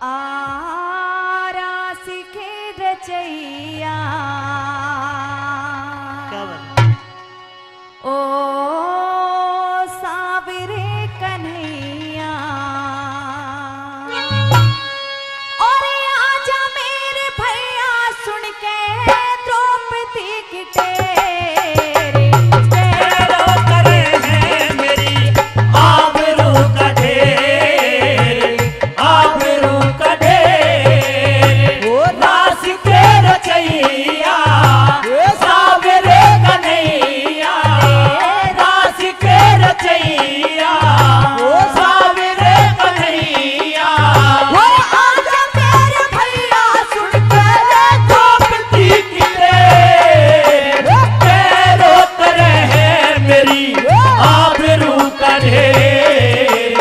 आरास के रचैया ओ सावरे कन्हैया और आजा मेरे भैया सुन के द्रौपदी की टेरी तेरो करे हैं मेरी आबरू का ढेर, आबरू का ढेर। रास के रचैया सावरे कन्हैया, रास के रचैया सावरे कन्हैया। आजा मेरे भैया सुन के द्रौपदी की टेर, तेरो करे हैं मेरी आबरू का ढेर,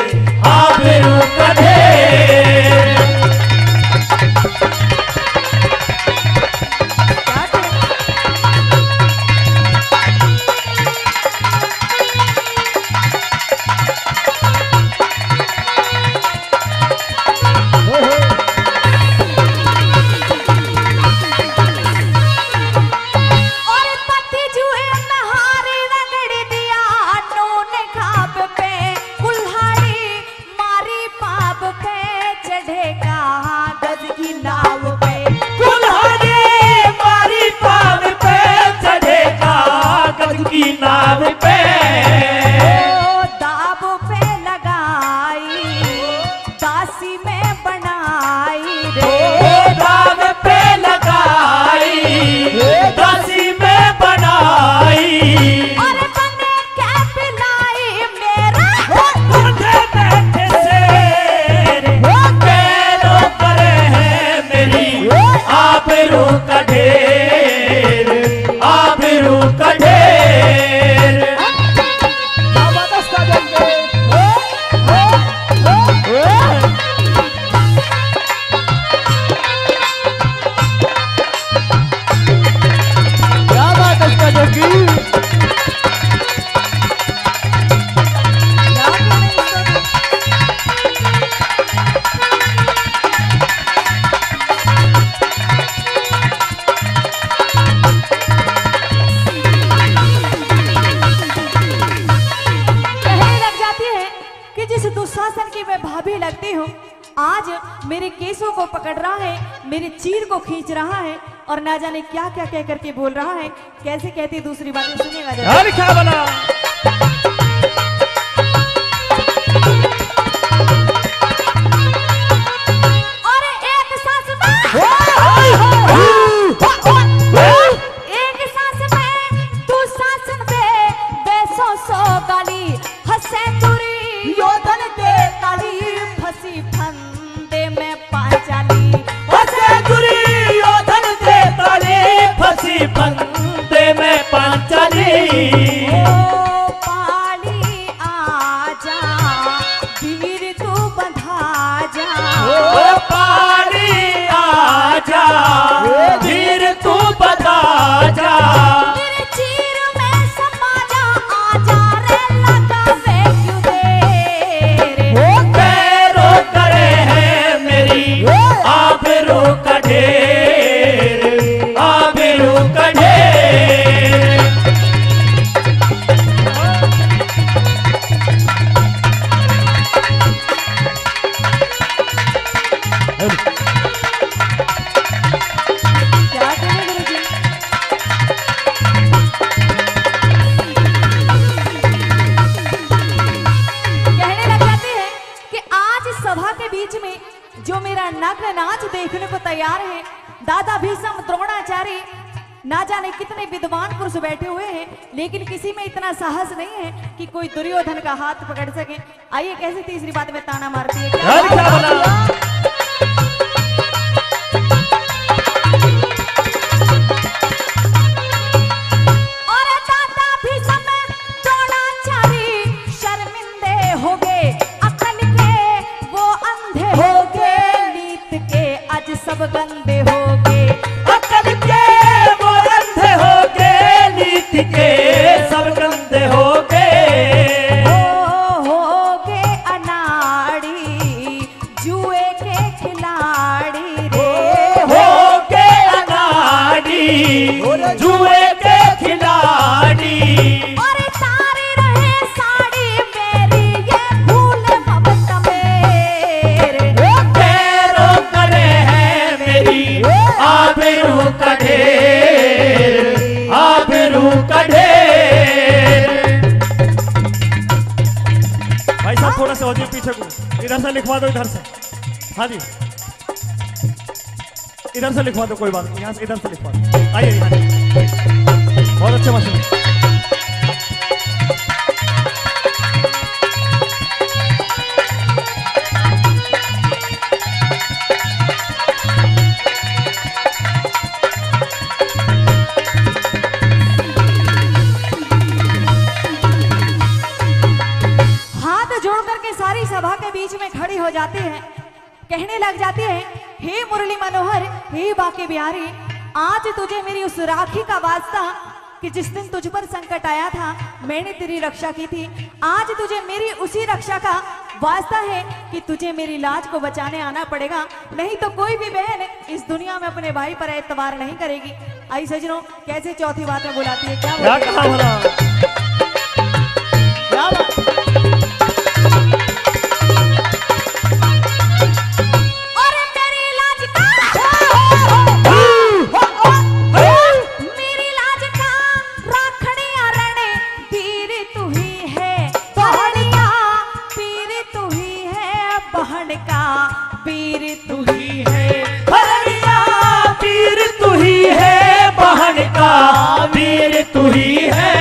आबरू का ढेर। और पति जुए नहारी रगड़ दिया नून खाप पे कुल्हाड़ी मारी पाप पे चढ़े कागज की नाव पे कुल्हाड़ी मारी पाव पे चढ़े कागज की नाव पे। ओ दाब पे लगाई दासी में बनाई ओ रे दाव पे लगाई दासी में बनाई। और बने क्या पिलाई मेरा बैठे बैठे शेर, पैरों करे हैं मेरी आबरू का ढेर, आबरू का ढेर। कहने लग जाती है कि जिस दुशासन की मैं भाभी लगती हूँ आज मेरे केसों को पकड़ रहा है, मेरे चीर को खींच रहा है और ना जाने क्या क्या कह करके बोल रहा है। कैसे कहती है दूसरी बातें सुनिएगा जरा। हर क्या बना और एक सांस में एक सांस में दुशासन पे बेसों सौ गाली हंसे तुरी योधन दे ताली फंसी फंदे में पांचाली हंसे दुर्योधन दे ताली फंसी फंदे में पांचाली। ओ पाली आजा वीर तू बंधा जा ओ पानी आजा धीर तू बता जा। तेरे चीर में समा जा आजा रे लगा वे क्यों देर पैरों करे हैं मेरी आबरू का ढेर, आबरू का ढेर। क्या करें गुरुजी? कहने लग जाती है कि आज सभा के बीच में जो मेरा नग्न नाच देखने को तैयार है, दादा भीष्म द्रोणाचार्य ना जाने कितने विद्वान पुरुष बैठे हुए हैं, लेकिन किसी में इतना साहस नहीं है कि कोई दुर्योधन का हाथ पकड़ सके। आइए कैसे तीसरी बात में ताना मारती है क्या? हर क्या बना और दादा भीष्म द्रोणाचार्य शर्मिंदे हो गए, अकल के वो अंधे हो गए, नीत के आज सब गंदे हो गए। अकल के वो अंधे हो गए, नीति के सब गंदे हो गए। हो गए अनाड़ी जुए के खिलाड़ी हो के अनाड़ी जुए के खिलाड़ी। और तारी रहे साड़ी मेरी ये फूल ममता मेरे पैरों करे है मेरी आबरू का ढेर, आबरू का ढेर। भाई साहब थोड़ा सा हो जाइए पीछे को, इधर से लिखवा दो, इधर से। हाँ जी इधर से लिखवा दो, कोई बात नहीं, यहाँ से इधर से लिखवा दो। आइए यहाँ बहुत अच्छे मास्टर। सारी सभा के बीच में खड़ी हो जाती है, कहने लग जाती है, हे मुरली मनोहर, हे बाके बिहारी, आज तुझे मेरी उस राखी का वास्ता कि जिस दिन तुझ पर संकट आया था मैंने तेरी रक्षा की थी, आज तुझे मेरी उसी रक्षा का वास्ता है कि तुझे मेरी लाज को बचाने आना पड़ेगा, नहीं तो कोई भी बहन इस दुनिया में अपने भाई पर एतबार नहीं करेगी। आई सजनों, कैसे चौथी बात में बुलाती है, क्या कहा बोला? क्या बात? पीर तू ही है हरनिया, पीर तू ही है बहन का, पीर तू ही है।